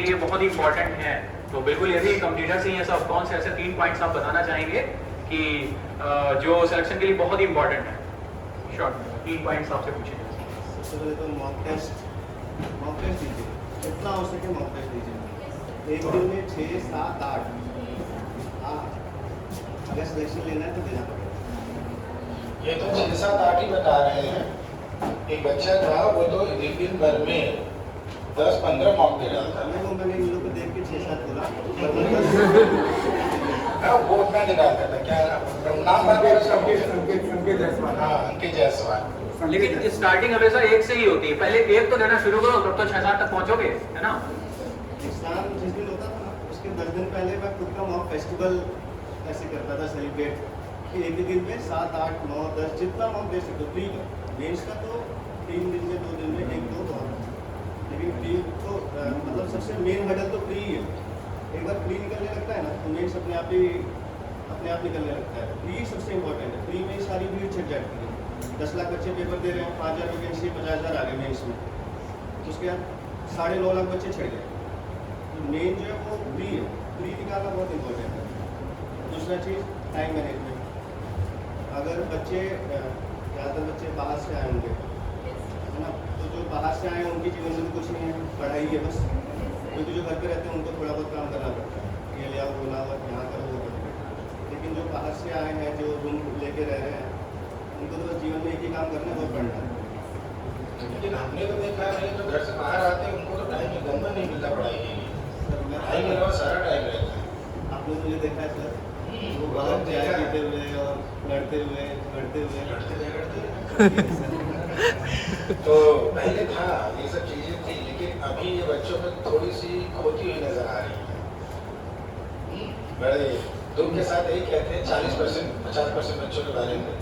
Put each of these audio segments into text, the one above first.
लिए बहुत ही इंपॉर्टेंट है। तो बिल्कुल ये भी कंप्यूटर से ही ऐसा कौन से ऐसे 3 पॉइंट्स आप बताना चाहेंगे कि जो सिलेक्शन के लिए बहुत ही इंपॉर्टेंट है? शॉर्ट 3 पॉइंट्स आपसे पूछे जाए। सबसे पहले तो मॉक टेस्ट दीजिए, जितना हो सके मॉक टेस्ट दीजिए। एक दिन में 6, 7, 8 अगर सिलेक्शन लेना है तो देना पड़ेगा। ये तो 6, 7, 8 ही बता रहे हैं। एक बच्चा था वो तो एक दिन भर में 10, 15 मॉक दे रहा था। मैंने इन लोग को देख के 6, 7 बोला। वो उतना निकालता था क्या नाम अंकित जायसवाल। लेकिन स्टार्टिंग हमेशा एक से ही होती है, पहले एक तो देना शुरू करो तब तो 6-7 तक पहुंचोगे, है ना? एग्जाम जिस दिन होता था ना उसके 10 दिन पहले मैं खुद का मॉक फेस्टिवल ऐसे करता था सेलिब्रेट कि एक ही दिन में 7, 8, 9, 10 जितना मॉक दे सकते। प्री मेंस का तो 3 दिन में 2 दिन में 1-2 बहुत, लेकिन प्री तो मतलब सबसे मेन हर्डल तो प्री है। एक बार प्री निकलने लगता है ना तो मेंस अपने आप निकलने लगता है। प्री सबसे इंपॉर्टेंट है। प्री में सारी भीड़ छिड़ जाती है। 10 लाख बच्चे पेपर दे रहे हैं, 5,000 वैकेंसी, 50,000 आ गए मेंस में, उसके बाद 9.5 लाख बच्चे छिड़ गए। तो मेन जो है वो प्री है, प्री निकालना बहुत इंपॉर्टेंट है। दूसरा चीज़ टाइम मैनेजमेंट। अगर बच्चे ज़्यादातर बच्चे बाहर से आए होंगे, है ना, तो जो बाहर से आए हैं उनके जीवन में कुछ नहीं है, पढ़ाई है बस। क्योंकि जो घर पे रहते हैं उनको थोड़ा बहुत काम करना पड़ता है, ये ले आओ, वो लाओ, यहाँ करो, वो करो। लेकिन जो बाहर से आए हैं, जो रूम लेके रह रहे हैं, उनको तो बस जीवन में एक ही काम करना है, वो पढ़ना है। लेकिन हमने तो देखा है जो घर से बाहर आते हैं उनको तो टाइम एकदम नहीं मिलता पढ़ाई के लिए। पढ़ाई के अलावा सारा टाइम रहता है। आप लोग मुझे देखा है सर, वो बाहर चाय पीते हुए और लड़ते हुए तो पहले था ये सब चीजें थी, लेकिन अभी ये बच्चों में थोड़ी सी खोती हुई नजर आ रही है। बड़े दुख के साथ यही कहते हैं 40%, 50% बच्चों के बारे में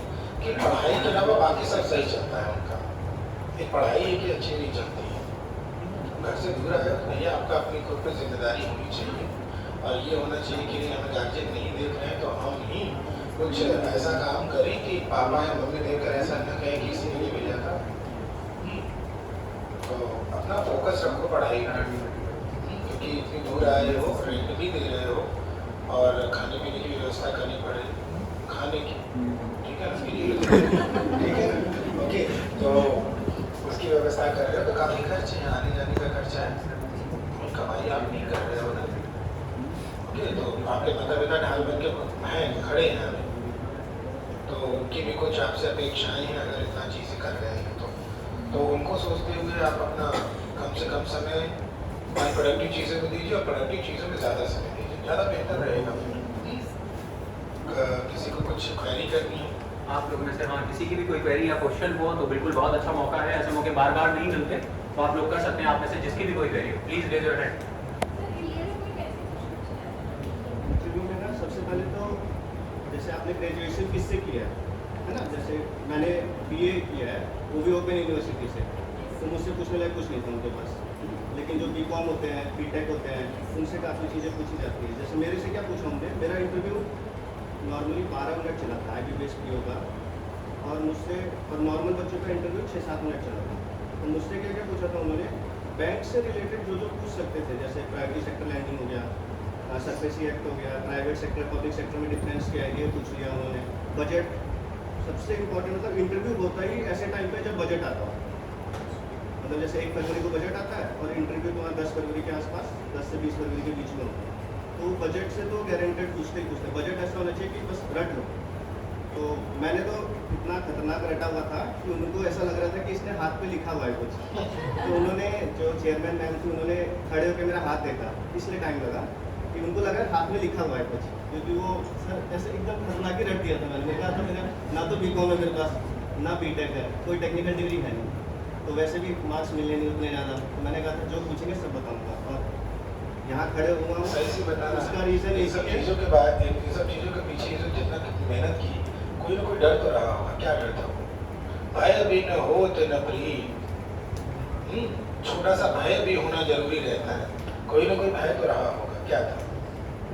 कि पढ़ाई के अलावा बाकी सब सही चलता है उनका, ये पढ़ाई है कि अच्छी नहीं चलती है। घर से दूर है भैया, आपका अपनी खुद पर जिम्मेदारी होनी चाहिए और ये होना चाहिए कि हमें गार्जियन नहीं देख रहे हैं तो हम ही कुछ ऐसा काम करें कि पापा या मम्मी देखकर ऐसा न कहें कि इसी ने भेजा था। तो अपना फोकस रखो पढ़ाई में, क्योंकि इतनी दूर आए हो, रेंट भी दे रहे हो और खाने पीने की व्यवस्था करनी पड़े, खाने की, ठीक है ना, ठीक है ना, ओके। तो उसकी व्यवस्था कर रहे हो तो काफ़ी खर्च है, आने जाने का खर्चा है, कमाई आप नहीं कर रहे हो ना, ओके। तो आपके माता पिता ढाल बन के हैं, खड़े हैं अभी, तो उनकी भी कुछ आपसे अपेक्षाएं हैं। अगर इतना चीज़ें कर रहे हैं तो उनको सोचते हुए आप अपना कम से कम समय प्रोडक्टिव चीज़ों को दीजिए और प्रोडक्टिव चीज़ों में ज़्यादा समय दीजिए, ज़्यादा बेहतर रहेगा। किसी को कुछ क्वेरी करनी है आप लोग में से, हाँ, किसी की भी कोई क्वेरी या क्वेश्चन हो तो बिल्कुल बहुत अच्छा मौका है, ऐसे मौके बार बार नहीं मिलते, तो आप लोग कर सकते हैं। आप में से जिसकी भी कोई क्वेरी हो please raise your hand. Interview में ना सबसे पहले तो जैसे आपने ग्रेजुएशन किससे किया है ना, जैसे मैंने BA किया है वो भी ओपन यूनिवर्सिटी से, तो मुझसे पूछने लायक कुछ नहीं था उनके पास। लेकिन जो BCom होते हैं, BTech होते हैं, उनसे काफ़ी चीज़ें पूछी जाती है। जैसे मेरे से क्या पूछा उन्होंने, मेरा इंटरव्यू नॉर्मली 12 मिनट चला था IB-बेस्ड PO का, और मुझसे और नॉर्मल बच्चों का इंटरव्यू 6-7 मिनट चला था। तो मुझसे क्या क्या पूछा था उन्होंने, बैंक से रिलेटेड जो पूछ सकते थे, जैसे प्राइवेट सेक्टर लैंडिंग हो गया, सरफेसी एक्ट हो गया, प्राइवेट सेक्टर पब्लिक सेक्टर में डिफरेंस क्या है ये पूछ लिया उन्होंने। बजट सबसे इम्पोर्टेंट, मतलब इंटरव्यू होता ही ऐसे टाइम पे जब बजट आता हो, मतलब जैसे 1 फरवरी को बजट आता है और इंटरव्यू तुम्हारा 10 फरवरी के आसपास, 10 से 20 फरवरी के बीच में होता है। तो बजट से तो गारंटेड पूछते ही पूछते, बजट ऐसा होना चाहिए कि बस रट लो। तो मैंने तो इतना खतरनाक रटा हुआ था कि उनको ऐसा लग रहा था कि इसने हाथ पे लिखा हुआ है कुछ। तो उन्होंने, जो चेयरमैन मैम थी, उन्होंने खड़े होकर मेरा हाथ देखा, इसलिए टाइम लगा कि उनको लगा हाथ में लिखा हुआ है कुछ, क्योंकि वो सर ऐसे एकदम खतरनाक ही रट दिया था। मैंने कहा था मेरा ना तो BCom है मेरे पास, ना BTech है, कोई टेक्निकल डिग्री है नहीं, तो वैसे भी मार्क्स मिलने नहीं उतने ज़्यादा। तो मैंने कहा था जो पूछेंगे सब बताऊँगा, और यहाँ खड़े हुआ हूँ। सही से बताना, उसका रीज़न ये सब चीज़ों के बाद, इन सब चीज़ों के पीछे जो जितना मेहनत की, कोई ना कोई डर तो रहा होगा। क्या डर था? भय भी न हो तो न प्रीत, छोटा सा भय भी होना जरूरी रहता है, कोई ना कोई भय तो रहा होगा। क्या था?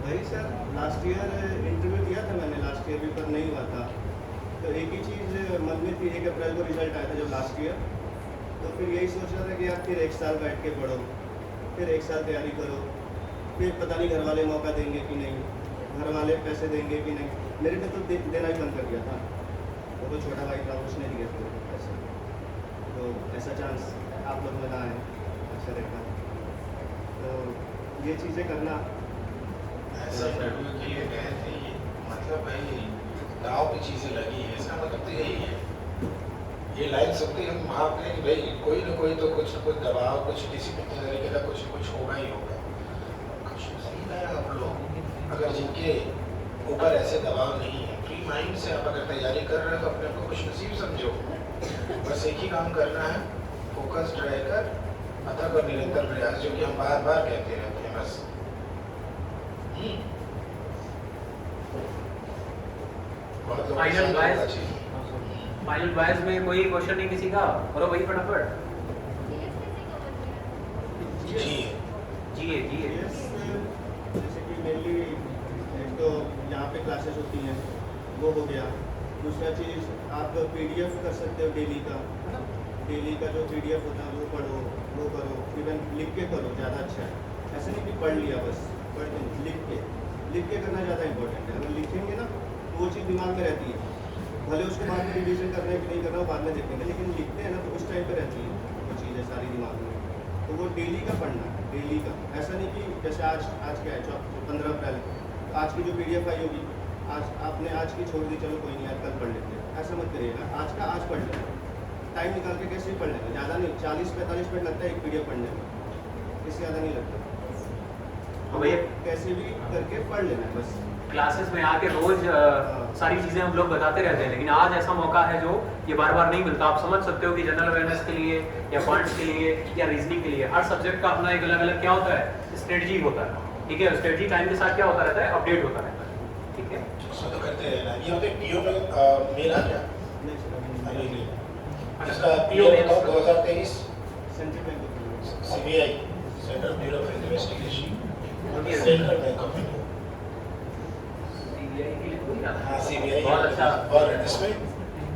वही सर, लास्ट ईयर इंटरव्यू दिया था मैंने, लास्ट ईयर भी पर नहीं हुआ था। तो एक ही चीज़ मन में थी, 1 अप्रैल को रिजल्ट आया था जब लास्ट ईयर, तो फिर यही सोच रहा था कि यार फिर 1 साल बैठ के पढ़ो, फिर 1 साल तैयारी करो, फिर पता नहीं घर वाले मौका देंगे कि नहीं, घर वाले पैसे देंगे कि नहीं। मेरे ने तो देना ही बंद कर दिया था, वो तो छोटा भाई था, उसने दिए थे पैसे। तो ऐसा चांस आप लोग में ना आए, अच्छा रहेगा। तो ये चीज़ें करना ऐसा इंटरव्यू के लिए गए थे ये, मतलब भाई गाँव की चीज़ें लगी है, इसका मतलब तो यही है। ये लाइन सुनते ही हम भावते हैं कि भाई कोई ना कोई तो कुछ न कुछ दबाव, कुछ डिसिप्लिन के तरीके का कुछ न कुछ होगा ही होगा। कुछ नसीब है आप लोग अगर जिनके ऊपर ऐसे दबाव नहीं है, फ्री माइंड से आप अगर तैयारी कर रहे हो तो अपने आप को खुश नसीब समझो। बस एक ही काम करना है, फोकस्ड रहकर अथक और निरंतर प्रयास, जो कि हम बार बार कहते रहते हैं। बस बहुत लोगों को Final शांत guys? होना चाहिए। फाइनल बॉयज में कोई क्वेश्चन नहीं किसी का, करो भाई फटाफट। जी जी Yes, जैसे कि मेनली एक तो यहाँ पे क्लासेस होती हैं, वो हो गया। दूसरा चीज़ आप PDF कर सकते हो डेली का, है ना। डेली का जो PDF होता है वो पढ़ो, वो करो, इवन लिख के करो, ज़्यादा अच्छा है। ऐसे नहीं कि पढ़ लिया बस, पढ़ के नहीं, लिख के करना ज़्यादा इंपॉर्टेंट है। अगर लिखेंगे ना तो वो चीज़ दिमाग में रहती है, भले उसको बाद में रिविजन करना है कि नहीं करना, बाद में देखेंगे, लेकिन लिखते हैं ना तो उस टाइम पे रहती है वो चीज़ें सारी दिमाग में। तो वो डेली का पढ़ना है, डेली का। ऐसा नहीं कि जैसे आज क्या है 15 अप्रैल, तो आज की जो PDF आई होगी, आज आपने आज की छोड़ दी, चलो कोई नहीं यार कल पढ़ लेते हैं, ऐसा मत करिएगा। आज का आज पढ़ लेना, टाइम निकाल के कैसे भी पढ़ लेना, ज़्यादा नहीं, 40-45 मिनट लगता है एक PDF पढ़ने में, इससे ज़्यादा नहीं लगता। हाँ भैया, कैसे भी करके पढ़ लेना है बस। क्लासेस में आके रोज सारी चीजें हम लोग बताते रहते हैं, लेकिन आज ऐसा मौका है जो ये बार बार नहीं मिलता। आप समझ सकते हो कि जनरल अवेयरनेस के लिए या पॉइंट्स के लिए या रीजनिंग के लिए हर सब्जेक्ट का अपना एक अलग अलग क्या होता है, स्ट्रेटजी होता है। ठीक है, स्ट्रेटजी टाइम के साथ क्या होता रहता है, अपडेट होता रहता है। ठीक है, उसको तो करते रहना। ये होते PO में मेरा क्या अभी नहीं, इसका PO बताओ 2023 central bank of CBI central bureau of investigation, central bank of India. CBI के लिए कोई ना। हाँ CBI बहुत अच्छा। और इसमें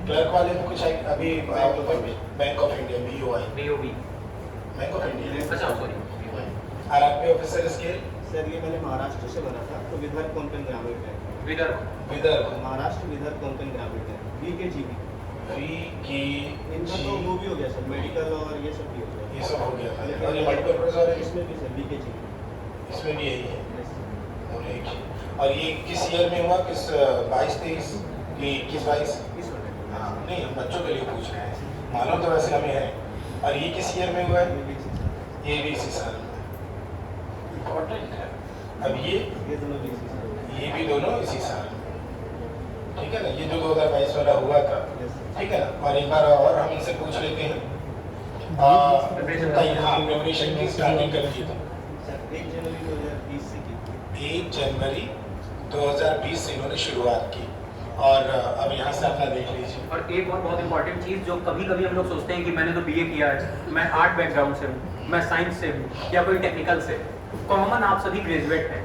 क्लर्क वाले में कुछ अभी bank of India BOI, BOB, bank of India. अच्छा sorry, RRP officer scale sir ये मैंने महाराष्ट्र से भरा था, तो विदर्भ कोंकण ग्रामीण बैंक, विदर्भ महाराष्ट्र विदर्भ कोंकण ग्रामीण बैंक, VKGB। इनका तो वो भी हो गया सर, मेडिकल और ये सब भी हो गया। ये सब हो गया था। और ये मल्टीपर्पज और इसमें भी सर VKGB, इसमें भी यही है, दोनों एक ही। और ये किस ईयर में हुआ, किस 22-23 कि 21-22? इस वक्त हाँ नहीं, हम बच्चों के लिए पूछ रहे हैं, मालूम तो वैसे हमें है। और ये किस ईयर में हुआ है? ये भी इसी साल में इम्पोर्टेंट है। अब ये दोनों भी इसी साल। ये भी दोनों इसी साल में, ठीक है ना। ये जो 2022 वाला हुआ था, ठीक है ना। और एक बार और हम इनसे पूछ लेते हैं, हाँ प्रिपरेशन की स्टार्टिंग कर दी थी सर 1 जनवरी 2020 से की। 1 जनवरी 2020 से इन्होंने शुरुआत की। और अब यहाँ से अपना देख लीजिए। और एक और बहुत इंपॉर्टेंट चीज़ जो कभी कभी हम लोग सोचते हैं कि मैंने तो BA किया है, मैं आर्ट बैकग्राउंड से हूँ, मैं साइंस से हूँ या कोई टेक्निकल से, कॉमन आप सभी ग्रेजुएट हैं,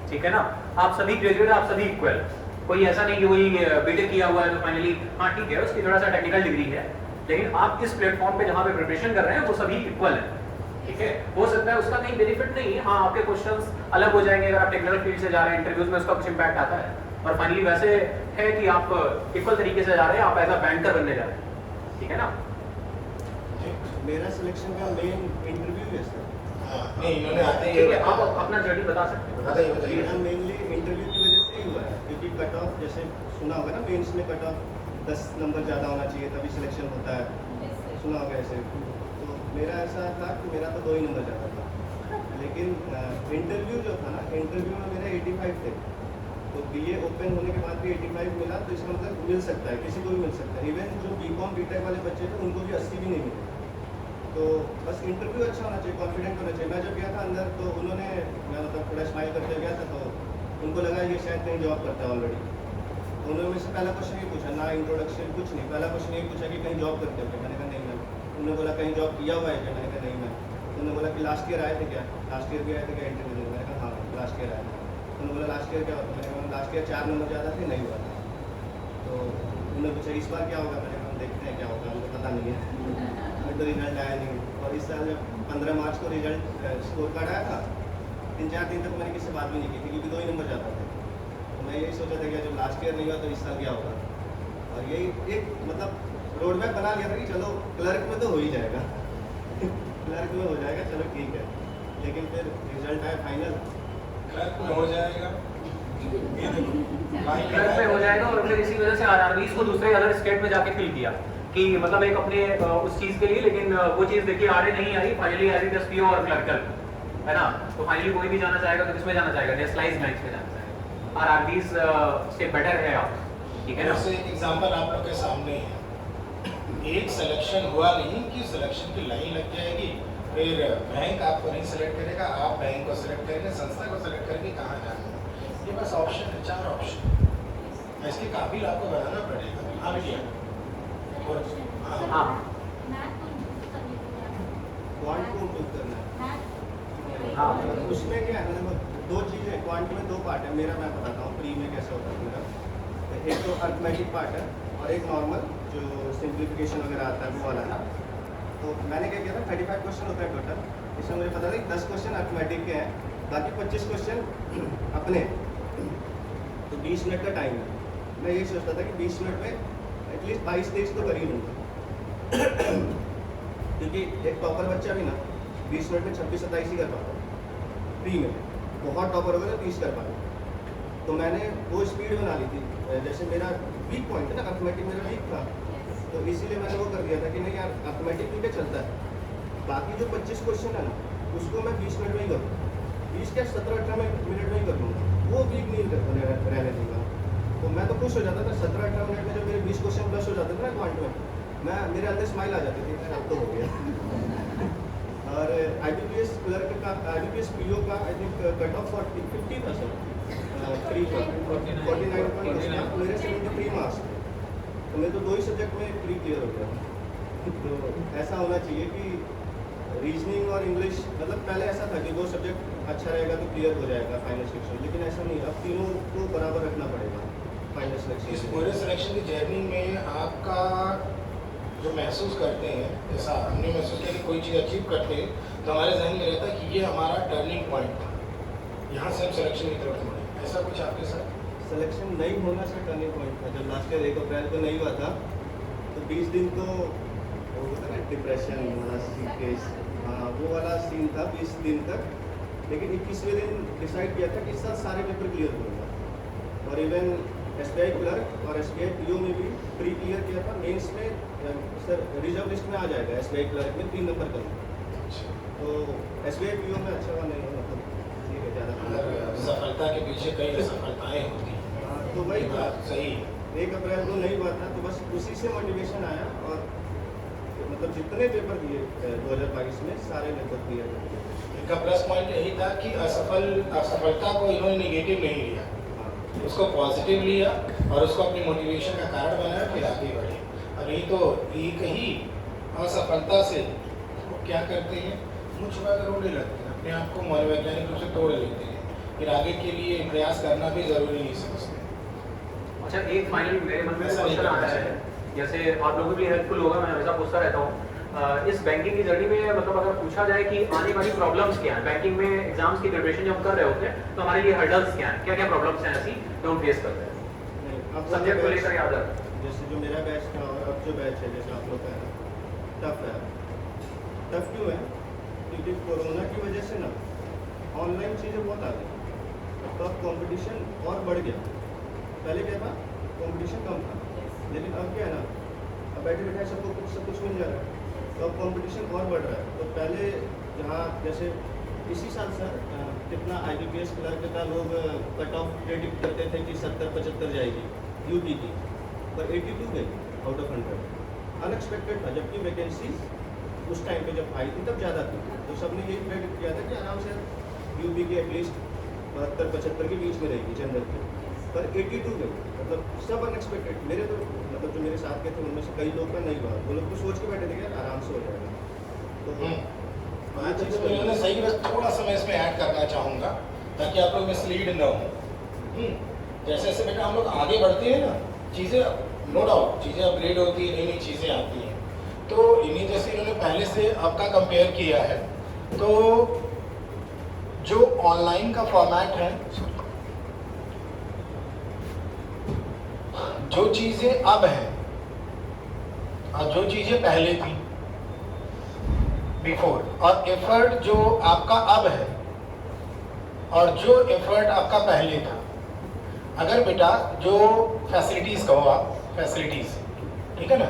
ठीक है ना। आप सभी ग्रेजुएट, आप सभी इक्वल। कोई ऐसा नहीं कि वही BTech किया हुआ है तो फाइनली हाँ ठीक है उसकी थोड़ा सा टेक्निकल डिग्री है, लेकिन आप इस प्लेटफॉर्म पे जहाँ पे प्रिपरेशन कर रहे हैं वो सभी इक्वल है। ठीक है, हो सकता है उसका कहीं बेनिफिट नहीं है, हाँ आपके क्वेश्चंस अलग हो जाएंगे अगर आप टेक्निकल फील्ड से जा रहे हैं, इंटरव्यूज में उसका कुछ इंपैक्ट आता है। और फाइनली वैसे है कि आप इक्वल तरीके से जा रहे हैं, आप एज अ बैंकर बनने जा रहे हैं, ठीक है ना। मेरा सिलेक्शन का मेन इंटरव्यू है सर। हाँ नहीं, इन्होंने आते ही ठीक है, आप अपना जर्नी बता सकते हैं। बताइए बताइए। मेरा मेनली इंटरव्यू की वजह से ही हुआ है, क्योंकि कट ऑफ जैसे सुना होगा ना, मेंस में कट ऑफ 10 नंबर ज़्यादा होना चाहिए तभी सिलेक्शन होता है, सुना होगा ऐसे। तो मेरा ऐसा था कि मेरा तो 2 ही नंबर ज़्यादा था, लेकिन इंटरव्यू जो था ना, इंटरव्यू में मेरे 85 थे। तो BA ओपन होने के बाद भी 85 मिला, तो इसका मतलब मिल सकता है, किसी को भी मिल सकता है। इवन जो BCom BTech वाले बच्चे थे उनको भी 80 भी नहीं मिले। तो बस इंटरव्यू अच्छा होना चाहिए, कॉन्फिडेंट होना चाहिए। मैं जब गया था अंदर तो उन्होंने, मैं मतलब थोड़ा स्माइल करते गया था, तो उनको लगा ये शायद कहीं जॉब करता है ऑलरेडी। तो उन्होंने मुझसे पहला क्वेश्चन ही पूछा, ना इंट्रोडक्शन कुछ नहीं, पहला क्वेश्चन यही पूछा कि कहीं जॉब करते हो क्या? मैंने कहा नहीं मैम। उन्होंने बोला कहीं जॉब किया हुआ है क्या? मैंने कहा नहीं मैम। उन्होंने बोला कि लास्ट ईयर आए थे क्या? लास्ट ईयर भी आए थे क्या इंटरव्यू में? मैंने कहा हाँ लास्ट ईयर आए थे। उन्होंने बोला लास्ट ईयर क्या होता? मैंने कहा लास्ट ईयर 4 नंबर ज़्यादा थे, नहीं हुआ था। तो उन्होंने पूछा इस बार क्या होगा? मैंने कहा देखते हैं क्या होगा, मुझे पता नहीं है। अभी तो रिजल्ट आया नहीं। और इस साल जब 15 मार्च को रिजल्ट स्कोर कार्ड आया था, 3-4 दिन तक मैंने किससे बात भी नहीं की थी, क्योंकि 2 ही नंबर जाता था। तो मैं यही सोचा था कि जब लास्ट ईयर नहीं हुआ तो इस साल क्या होगा। और यही एक मतलब रोड मैप बना लिया था कि चलो क्लर्क में तो हो ही जाएगा क्लर्क में हो जाएगा, चलो ठीक है। लेकिन फिर रिजल्ट आया फाइनल, क्लर्क में हो जाएगा, क्लर्क पे हो जाएगा। और फिर इसी वजह से आरआरबीज को दूसरे अदर स्टेट में जाके फिल किया कि मतलब एक अपने उस चीज़ के लिए, लेकिन वो चीज़ देखिए आगे नहीं आई, फाइनली आई बस पीओ और क्लर्कल, है ना। तो फाइनली कोई भी जाना चाहेगा तो किसमें जाना चाहेगा, नेशनलाइज्ड बैंक्स में जाना चाहेगा। आरआरबीज से बेटर है आप, ठीक है ना। जैसे एक एग्जांपल आप लोग के सामने है, एक सिलेक्शन हुआ नहीं कि सिलेक्शन की लाइन लग जाएगी, फिर बैंक आपको नहीं सेलेक्ट करेगा, आप बैंक को सेलेक्ट करेंगे, संस्था को सेलेक्ट करेंगे, कहाँ जाना है। ये बस ऑप्शन है, 4 ऑप्शन, इसके काबिल आपको बनाना पड़ेगा। हाँ भैया, हाँ क्वांट को इम्प्रूव करना है। हाँ उसमें क्या है, मतलब 2 चीज़ें, क्वांट में 2 पार्ट है मेरा, मैं बताता हूँ प्री में कैसा होता है मेरा। एक तो अर्थमेटिक पार्ट है और एक नॉर्मल जो सिंप्लीफिकेशन वगैरह आता है वो वाला है। तो मैंने क्या किया था, 35 क्वेश्चन होता है टोटल, इसमें मुझे पता था कि 10 क्वेश्चन अर्थमेटिक के हैं, बाकी 25 क्वेश्चन अपने। तो 20 मिनट का टाइम है। मैं यही सोचता था कि 20 मिनट में एटलीस्ट 22-23 तो कर ही लूँगा क्योंकि एक टॉपर बच्चा भी ना 20 मिनट में 26-27 ही कर पाता है प्री में, बहुत टॉपर होगा तो 30 कर पाता। तो मैंने वो स्पीड बना ली थी, जैसे मेरा वीक पॉइंट है ना, अर्थमेटिक मेरा वीक था, तो इसीलिए मैंने वो कर दिया था कि नहीं यार अर्थमेटिक ठीक है चलता है, बाकी जो 25 क्वेश्चन है ना उसको मैं 20 मिनट में ही करूँ, 20 क्या 17-18 मिनट में ही कर लूँगा, वो वीक नहीं रहने दूँगा। तो मैं तो खुश हो जाता था 17-18 मिनट में, जब मेरे 20 क्वेश्चन प्लस हो जाते थे ना क्वांट में, मैं मेरे अंदर स्माइल आ जाती थी, अब तो हो गया और IBPS क्लर्क का, IBPS PO का आई थिंक कट ऑफ 50 था सर, 49 मेरे 73 मार्क्स थे, तो मैं तो 2 ही सब्जेक्ट में प्री क्लियर हो गया। तो ऐसा होना चाहिए कि रीजनिंग और इंग्लिश, मतलब पहले ऐसा था कि 2 सब्जेक्ट अच्छा रहेगा तो क्लियर हो जाएगा फाइनल सिलेक्शन, लेकिन ऐसा नहीं, अब तीनों को बराबर रखना पड़ेगा फाइनल इस सिलेक्शन। पूरे सिलेक्शन की जर्नी में आपका जो महसूस करते हैं, जैसा हमने महसूस किया कि कोई चीज़ अचीव करते हैं तो हमारे जहन में रहता है कि ये हमारा टर्निंग पॉइंट था, यहाँ से हम सिलेक्शन की तरफ मुड़े, ऐसा कुछ आपके साथ? सिलेक्शन नहीं होना से टर्निंग पॉइंट था। जब लास्ट ईयर 1 अप्रैल को नहीं हुआ था तो 20 दिन तो वो होता ना डिप्रेशन वाला केस, हाँ वो वाला सीन था 20 दिन तक, लेकिन 21वें दिन डिसाइड किया था कि इस साल सारे पेपर क्लियर करूँगा। और इवन SBI क्लर्क और SBI PO में भी प्री क्लियर किया था, मेंस में सर रिजर्व लिस्ट में आ जाएगा, SBI क्लर्क में 3 नंबर करूँगा, तो SBI PO में अच्छा हुआ नहीं है, मतलब ठीक है ज़्यादा सफलता के पीछे कई असफलताएँ होती हैं। हाँ, तो वही बात सही है। 1 अप्रैल को नहीं हुआ था, तो बस उसी से मोटिवेशन आया और मतलब जितने पेपर दिए 2022 में सारे पेपर क्लियर कर दिए। इनका प्लस पॉइंट यही था कि असफलता को इन्होंने नेगेटिव नहीं लिया, उसको पॉजिटिव लिया और उसको अपनी मोटिवेशन का कारण बनाया, फिर आगे बढ़े। और यही तो एक ही असफलता से वो क्या करते हैं, मुँह छुपा कर रोने लगते हैं, अपने आप को मनोवैज्ञानिक रूप से तोड़ लेते हैं, फिर आगे के लिए प्रयास करना भी ज़रूरी नहीं समझते। अच्छा, एक फाइनली मेरे मन में क्वेश्चन आता है, जैसे आप लोगों के लिए हेल्पफुल होगा, मैं हमेशा पूछता रहता हूँ इस बैंकिंग की जर्नी में, मतलब अगर पूछा जाए कि आने वाली प्रॉब्लम्स क्या हैं बैंकिंग में, एग्जाम्स की प्रिपरेशन जब कर रहे होते हैं तो हमारे लिए हर्डल्स क्या हैं, क्या क्या प्रॉब्लम्स हैं ऐसी जो हम फेस करते हैं अब सब्जेक्ट को लेकर याद है? जैसे जो मेरा बैच था और अब जो बैच है, जैसे आप लोग का है, टफ है। टफ क्यों है? क्योंकि कोरोना की वजह से ना ऑनलाइन चीज़ें बहुत आ गई, तो अब कॉम्पिटिशन और बढ़ गया। पहले क्या था, कॉम्पिटिशन कम था, लेकिन अब क्या है ना, अब बैठे बैठे सबको सब कुछ मिल जा रहा है, तो अब कॉम्पिटिशन और बढ़ रहा है। तो पहले जहाँ जैसे इसी साल सर कितना IBPS क्लर्क का लोग कट ऑफ प्रेडिक्ट करते थे कि 70-75 जाएगी UP की, पर 82 गई आउट ऑफ 100, अनएक्सपेक्टेड था, जबकि वैकेंसी उस टाइम पे जब आई थी तब ज़्यादा थी, तो सबने यही प्रेडिक्ट किया था कि आराम से UP की एटलीस्ट 72-75 के बीच में रहेगी जनरल की, पर 82 गई, मतलब सब अनएक्सपेक्टेड। मेरे तो मतलब जो मेरे साथ के थे उनमें से कई लोग का नहीं हुआ, वो लोग तो सोच के बैठे थे कि यार आराम से हो जाएगा। तो मैंने सही, बस थोड़ा सा मैं इसमें ऐड करना चाहूँगा ताकि आप लोग मिसलीड न हो। जैसे जैसे बेटा हम लोग आगे बढ़ते हैं ना, चीज़ें नो डाउट चीज़ें अपग्रेड होती है, नई नई चीज़ें आती हैं, तो इन्हीं जैसे इन्होंने पहले से आपका कंपेयर किया है। तो जो ऑनलाइन का फॉर्मेट है, जो चीज़ें अब हैं और जो चीज़ें पहले थी बिफोर, और एफर्ट जो आपका अब है और जो एफर्ट आपका पहले था। अगर बेटा जो फैसिलिटीज़ कहो आप, फैसिलिटीज़, ठीक है ना,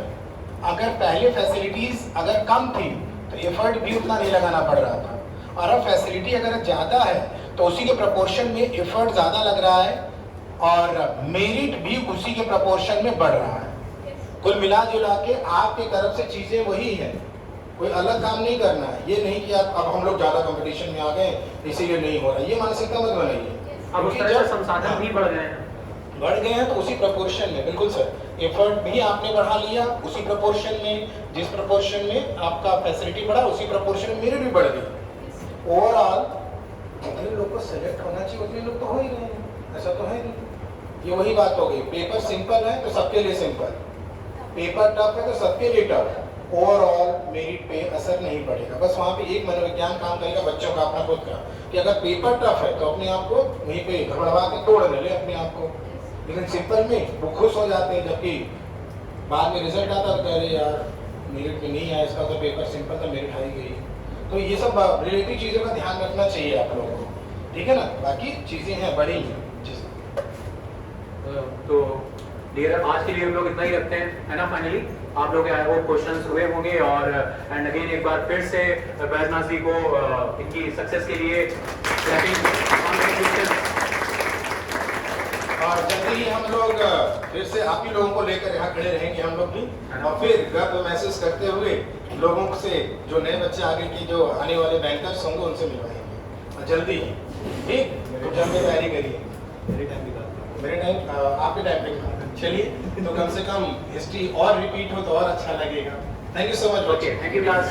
अगर पहले फैसिलिटीज़ अगर कम थी तो एफर्ट भी उतना नहीं लगाना पड़ रहा था, और अब फैसिलिटी अगर ज़्यादा है तो उसी के प्रपोर्शन में एफर्ट ज़्यादा लग रहा है और मेरिट भी उसी के प्रपोर्शन में बढ़ रहा है। कुल मिला जुला के आपके तरफ से चीज़ें वही है, कोई अलग काम नहीं करना है। ये नहीं कि आप अब हम लोग ज़्यादा कंपटीशन में आ गए इसीलिए नहीं हो रहा, ये मानसिकता मत बनाइए। अब उस तरह से संसाधन भी बढ़ गए हैं, बढ़ गए हैं तो उसी प्रपोर्शन में, बिल्कुल सर, एफर्ट भी आपने बढ़ा लिया उसी प्रपोर्शन में, जिस प्रपोर्शन में आपका फैसिलिटी बढ़ा उसी प्रपोर्शन में मेरिट भी बढ़ गई। ओवरऑल जितने लोग को सेलेक्ट होना चाहिए उतने लोग तो हो ही रहे हैं, ऐसा तो है नहीं। ये वही बात हो गई, पेपर सिंपल है तो सबके लिए सिंपल, पेपर टफ है तो सबके लिए टफ। ओवरऑल मेरिट पे असर नहीं पड़ेगा, बस वहाँ पे एक मनोविज्ञान काम करेगा बच्चों का अपना खुद का, कि अगर पेपर टफ है तो अपने आप को वहीं पे घबरावा के तोड़ ले अपने आप को। लेकिन सिंपल में वो खुश हो जाते हैं, जबकि बाद में रिजल्ट आता है अरे यार मेरिट में नहीं आया इसका, तो पेपर सिंपल था मेरिट आई गई। तो ये सब रिलेटिव चीज़ों का ध्यान रखना चाहिए आप लोगों को, ठीक है ना। बाकी चीज़ें हैं बड़ी हैं। तो डियर आज के लिए हम लोग इतना ही रखते हैं, है ना। फाइनली आप लोग आई होप क्वेश्चंस हुए होंगे, और एंड अगेन एक बार फिर से बैजनाथ जी को इनकी सक्सेस के लिए और जल्दी ही हम लोग फिर से आप ही लोगों को लेकर यहाँ खड़े रहेंगे हम लोग भी, और फिर गर्व महसूस करते हुए लोगों से जो नए बच्चे आगे की जो आने वाले बैंकर्स होंगे उनसे मिलवाएंगे, और जल्दी ही, ठीक, तो जब में तैयारी करिए। मेरे टाइम आपके टाइम पे चलिए, तो कम से कम हिस्ट्री और रिपीट हो तो और अच्छा लगेगा। Thank you so much. Okay, thank you class.